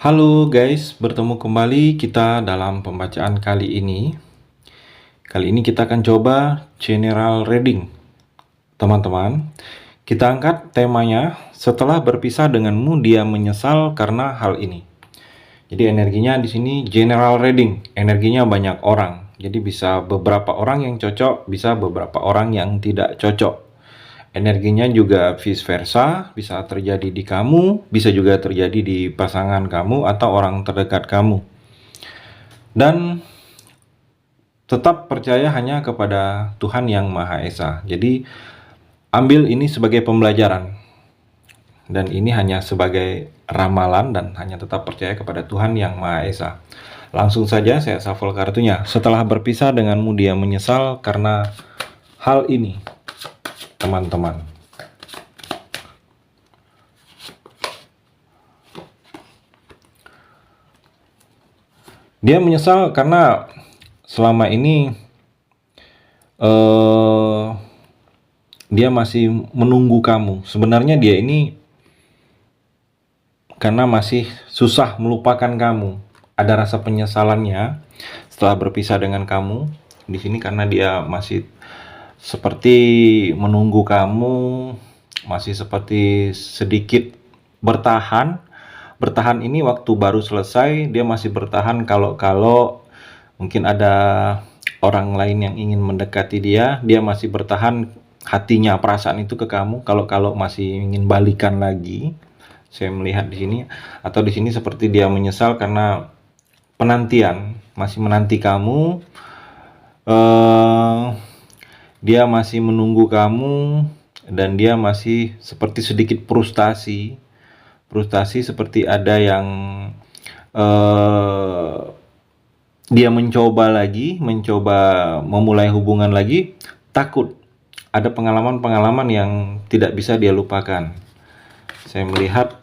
Halo guys, bertemu kembali kita dalam pembacaan kali ini. Kali ini kita akan coba general reading. Teman-teman, kita angkat temanya setelah berpisah denganmu dia menyesal karena hal ini. Jadi energinya di sini general reading, energinya banyak orang. Jadi bisa beberapa orang yang cocok, bisa beberapa orang yang tidak cocok. Energinya juga vice versa, bisa terjadi di kamu, bisa juga terjadi di pasangan kamu atau orang terdekat kamu. Dan tetap percaya hanya kepada Tuhan Yang Maha Esa. Jadi ambil ini sebagai pembelajaran. Dan ini hanya sebagai ramalan dan hanya tetap percaya kepada Tuhan Yang Maha Esa. Langsung saja saya shuffle kartunya. Setelah berpisah denganmu dia menyesal karena hal ini, teman-teman. Dia menyesal karena selama ini dia masih menunggu kamu. Sebenarnya dia ini karena masih susah melupakan kamu. Ada rasa penyesalannya setelah berpisah dengan kamu di sini karena dia masih seperti menunggu kamu, masih seperti sedikit bertahan. Bertahan ini waktu baru selesai, dia masih bertahan kalau mungkin ada orang lain yang ingin mendekati dia, dia masih bertahan hatinya, perasaan itu ke kamu. Kalau masih ingin balikan lagi, saya melihat di sini, atau di sini seperti dia menyesal karena penantian, masih menanti kamu. Dia masih menunggu kamu dan dia masih seperti sedikit frustasi seperti ada yang dia mencoba memulai hubungan lagi, takut ada pengalaman-pengalaman yang tidak bisa dia lupakan. Saya melihat.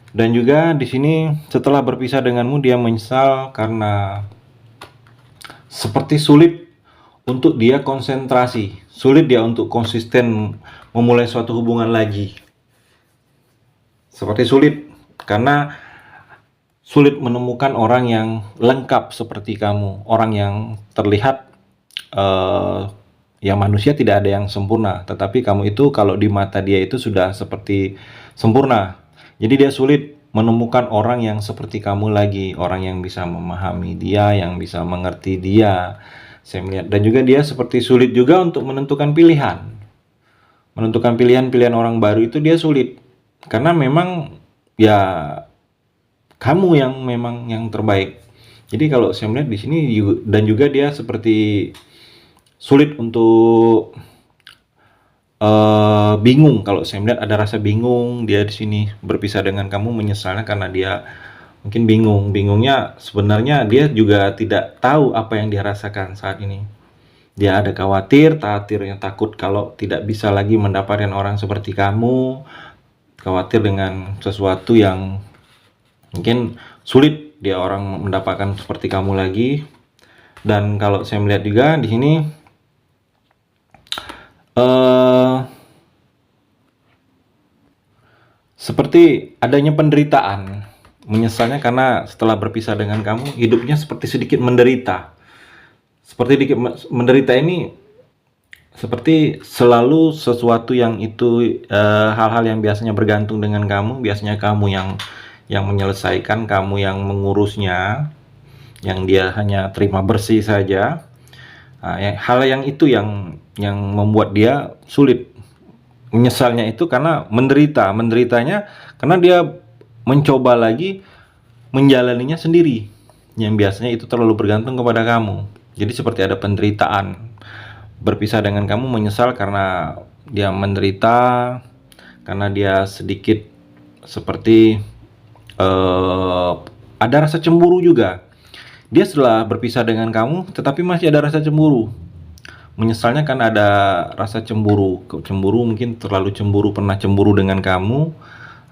Dan juga di sini setelah berpisah denganmu dia menyesal karena seperti sulit untuk dia konsentrasi, sulit dia untuk konsisten memulai suatu hubungan lagi. Seperti sulit karena sulit menemukan orang yang lengkap seperti kamu, orang yang terlihat ya manusia tidak ada yang sempurna, tetapi kamu itu kalau di mata dia itu sudah seperti sempurna. Jadi dia sulit menemukan orang yang seperti kamu lagi, orang yang bisa memahami dia, yang bisa mengerti dia. Saya melihat. Dan juga dia seperti sulit juga untuk menentukan pilihan. Menentukan pilihan orang baru itu dia sulit. Karena memang ya kamu yang memang yang terbaik. Jadi kalau saya melihat di sini dan juga dia seperti sulit untuk bingung. Kalau saya melihat ada rasa bingung dia di sini berpisah dengan kamu menyesalnya karena dia mungkin bingungnya sebenarnya dia juga tidak tahu apa yang dia rasakan saat ini. Dia ada khawatirnya takut kalau tidak bisa lagi mendapatkan orang seperti kamu, khawatir dengan sesuatu yang mungkin sulit dia orang mendapatkan seperti kamu lagi. Dan kalau saya melihat juga di sini seperti adanya penderitaan, menyesalnya karena setelah berpisah dengan kamu hidupnya seperti sedikit menderita. Seperti sedikit menderita ini seperti selalu sesuatu yang itu hal-hal yang biasanya bergantung dengan kamu, biasanya kamu yang menyelesaikan, kamu yang mengurusnya, yang dia hanya terima bersih saja. Nah, hal yang itu yang membuat dia sulit. Menyesalnya itu karena menderitanya karena dia mencoba lagi menjalaninya sendiri, yang biasanya itu terlalu bergantung kepada kamu. Jadi seperti ada penderitaan. Berpisah dengan kamu menyesal karena dia menderita, karena dia sedikit seperti ada rasa cemburu juga. Dia setelah berpisah dengan kamu tetapi masih ada rasa cemburu. Menyesalnya kan ada rasa cemburu mungkin terlalu cemburu, pernah cemburu dengan kamu,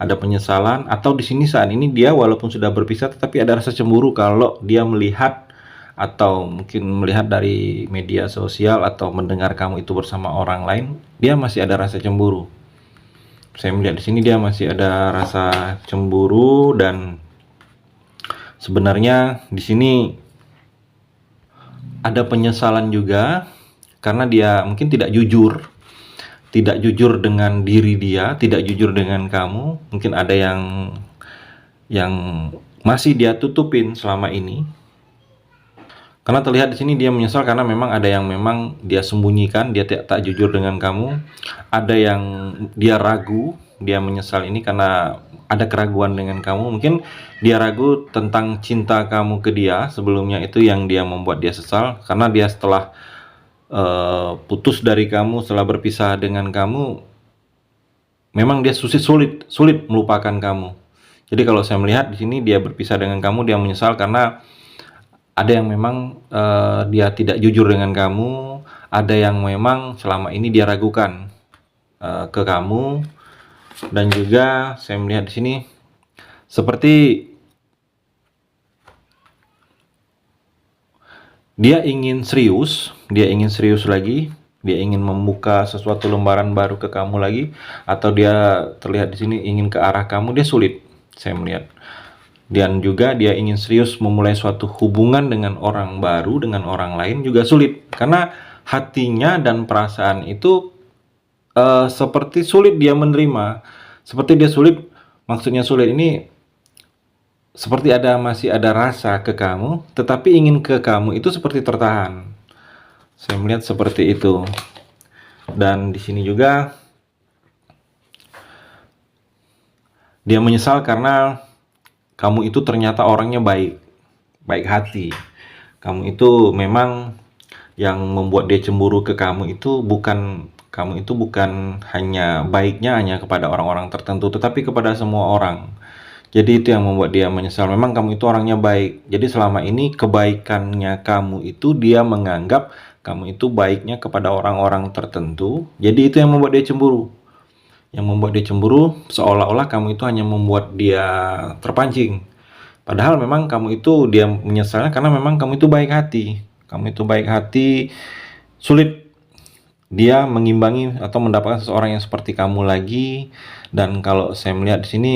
ada penyesalan, atau di sini saat ini dia walaupun sudah berpisah tetapi ada rasa cemburu kalau dia melihat atau mungkin melihat dari media sosial atau mendengar kamu itu bersama orang lain, dia masih ada rasa cemburu. Saya melihat di sini dia masih ada rasa cemburu dan Sebenarnya di sini ada penyesalan juga karena dia mungkin tidak jujur dengan diri dia, tidak jujur dengan kamu. Mungkin ada yang masih dia tutupin selama ini. Karena terlihat di sini dia menyesal karena memang ada yang memang dia sembunyikan, dia tak jujur dengan kamu. Ada yang dia ragu, dia menyesal ini karena ada keraguan dengan kamu. Mungkin dia ragu tentang cinta kamu ke dia sebelumnya, itu yang dia membuat dia sesal. Karena dia setelah putus dari kamu, setelah berpisah dengan kamu, memang dia sulit melupakan kamu. Jadi kalau saya melihat di sini dia berpisah dengan kamu, dia menyesal karena ada yang memang dia tidak jujur dengan kamu, ada yang memang selama ini dia ragukan ke kamu, dan juga saya melihat di sini seperti dia ingin serius lagi, dia ingin membuka sesuatu lembaran baru ke kamu lagi, atau dia terlihat di sini ingin ke arah kamu, dia sulit saya melihat. Dan juga dia ingin serius memulai suatu hubungan dengan orang baru, dengan orang lain juga sulit. Karena hatinya dan perasaan itu seperti sulit dia menerima. Seperti dia sulit, maksudnya sulit ini seperti masih ada rasa ke kamu, tetapi ingin ke kamu itu seperti tertahan. Saya melihat seperti itu. Dan di sini juga dia menyesal karena kamu itu ternyata orangnya baik hati. Kamu itu memang yang membuat dia cemburu ke kamu itu bukan hanya baiknya hanya kepada orang-orang tertentu, tetapi kepada semua orang. Jadi itu yang membuat dia menyesal. Memang kamu itu orangnya baik. Jadi selama ini kebaikannya kamu itu dia menganggap kamu itu baiknya kepada orang-orang tertentu. Jadi itu yang membuat dia cemburu. Yang membuat dia cemburu seolah-olah kamu itu hanya membuat dia terpancing. Padahal memang kamu itu dia menyesalnya karena memang kamu itu baik hati. Kamu itu baik hati, sulit dia mengimbangi atau mendapatkan seseorang yang seperti kamu lagi. Dan kalau saya melihat di sini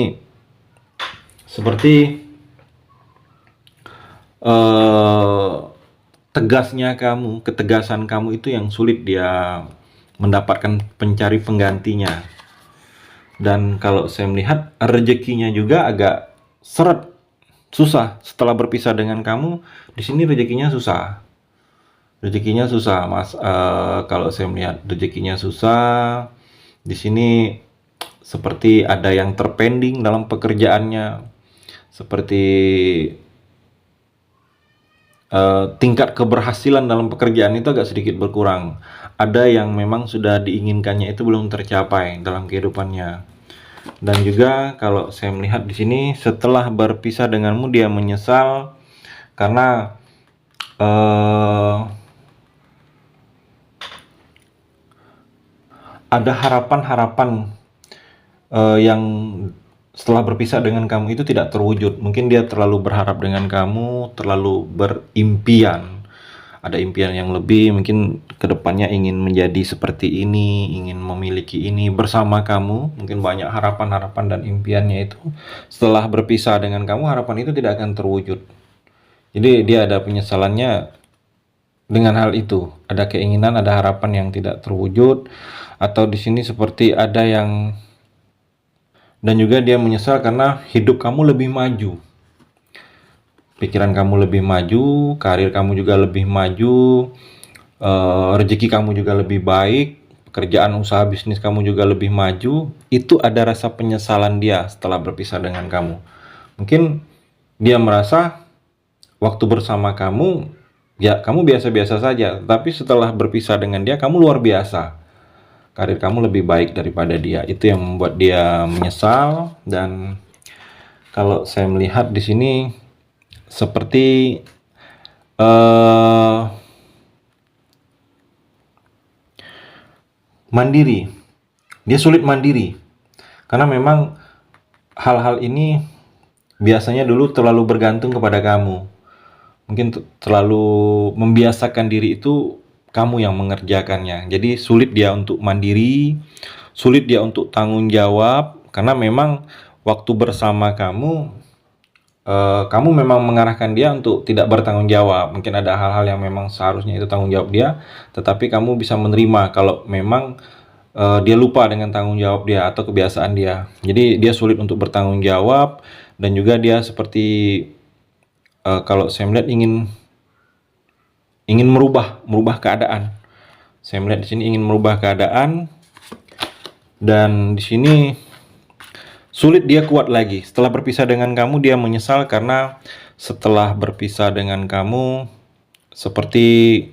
seperti ketegasan kamu itu yang sulit dia mendapatkan pencari penggantinya. Dan kalau saya melihat rezekinya juga agak susah setelah berpisah dengan kamu. Di sini rezekinya susah, Mas. Kalau saya melihat rezekinya susah di sini, seperti ada yang terpending dalam pekerjaannya, seperti tingkat keberhasilan dalam pekerjaan itu agak sedikit berkurang. Ada yang memang sudah diinginkannya itu belum tercapai dalam kehidupannya. Dan juga kalau saya melihat di sini setelah berpisah denganmu dia menyesal karena ada harapan-harapan yang setelah berpisah dengan kamu itu tidak terwujud. Mungkin dia terlalu berharap dengan kamu, terlalu berimpian. Ada impian yang lebih, mungkin kedepannya ingin menjadi seperti ini, ingin memiliki ini bersama kamu. Mungkin banyak harapan-harapan dan impiannya itu. Setelah berpisah dengan kamu, harapan itu tidak akan terwujud. Jadi dia ada penyesalannya dengan hal itu. Ada keinginan, ada harapan yang tidak terwujud. Atau di sini seperti ada yang, dan juga dia menyesal karena hidup kamu lebih maju, pikiran kamu lebih maju, karir kamu juga lebih maju, rezeki kamu juga lebih baik, pekerjaan usaha bisnis kamu juga lebih maju. Itu ada rasa penyesalan dia setelah berpisah dengan kamu. Mungkin dia merasa waktu bersama kamu, ya kamu biasa-biasa saja, tapi setelah berpisah dengan dia kamu luar biasa. Karir kamu lebih baik daripada dia. Itu yang membuat dia menyesal. Dan kalau saya melihat di sini seperti mandiri. Dia sulit mandiri. Karena memang hal-hal ini biasanya dulu terlalu bergantung kepada kamu. Mungkin terlalu membiasakan diri itu kamu yang mengerjakannya. Jadi sulit dia untuk mandiri, sulit dia untuk tanggung jawab, karena memang waktu bersama kamu kamu memang mengarahkan dia untuk tidak bertanggung jawab. Mungkin ada hal-hal yang memang seharusnya itu tanggung jawab dia, tetapi kamu bisa menerima kalau memang dia lupa dengan tanggung jawab dia atau kebiasaan dia. Jadi dia sulit untuk bertanggung jawab, dan juga dia seperti kalau saya melihat ingin merubah keadaan. Saya melihat di sini ingin merubah keadaan, dan di sini sulit dia kuat lagi. Setelah berpisah dengan kamu, dia menyesal karena setelah berpisah dengan kamu seperti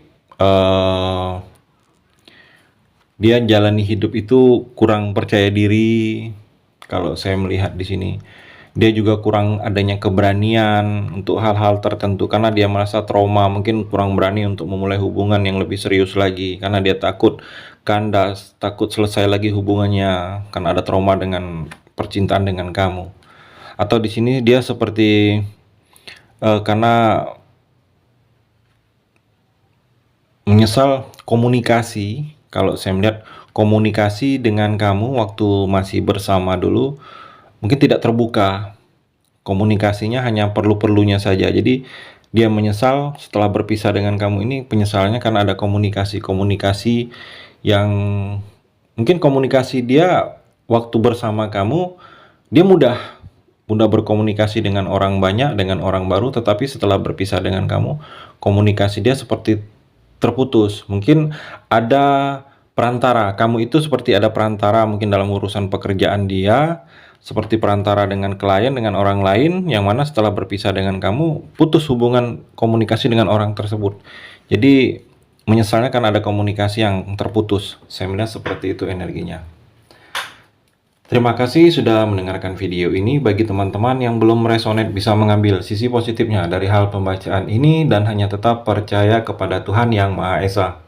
dia jalani hidup itu kurang percaya diri. Kalau saya melihat di sini, dia juga kurang adanya keberanian untuk hal-hal tertentu karena dia merasa trauma, mungkin kurang berani untuk memulai hubungan yang lebih serius lagi karena dia takut kandas, takut selesai lagi hubungannya karena ada trauma dengan percintaan dengan kamu. Atau di sini dia seperti karena menyesal komunikasi. Kalau saya melihat komunikasi dengan kamu waktu masih bersama dulu mungkin tidak terbuka. Komunikasinya hanya perlu-perlunya saja. Jadi dia menyesal setelah berpisah dengan kamu ini, penyesalannya karena ada komunikasi yang mungkin komunikasi dia waktu bersama kamu, dia mudah berkomunikasi dengan orang banyak, dengan orang baru, tetapi setelah berpisah dengan kamu, komunikasi dia seperti terputus. Mungkin ada perantara, kamu itu seperti ada perantara mungkin dalam urusan pekerjaan dia, seperti perantara dengan klien, dengan orang lain, yang mana setelah berpisah dengan kamu, putus hubungan komunikasi dengan orang tersebut. Jadi menyesalnya karena ada komunikasi yang terputus. Saya melihat seperti itu energinya. Terima kasih sudah mendengarkan video ini. Bagi teman-teman yang belum resonate, bisa mengambil sisi positifnya dari hal pembacaan ini dan hanya tetap percaya kepada Tuhan Yang Maha Esa.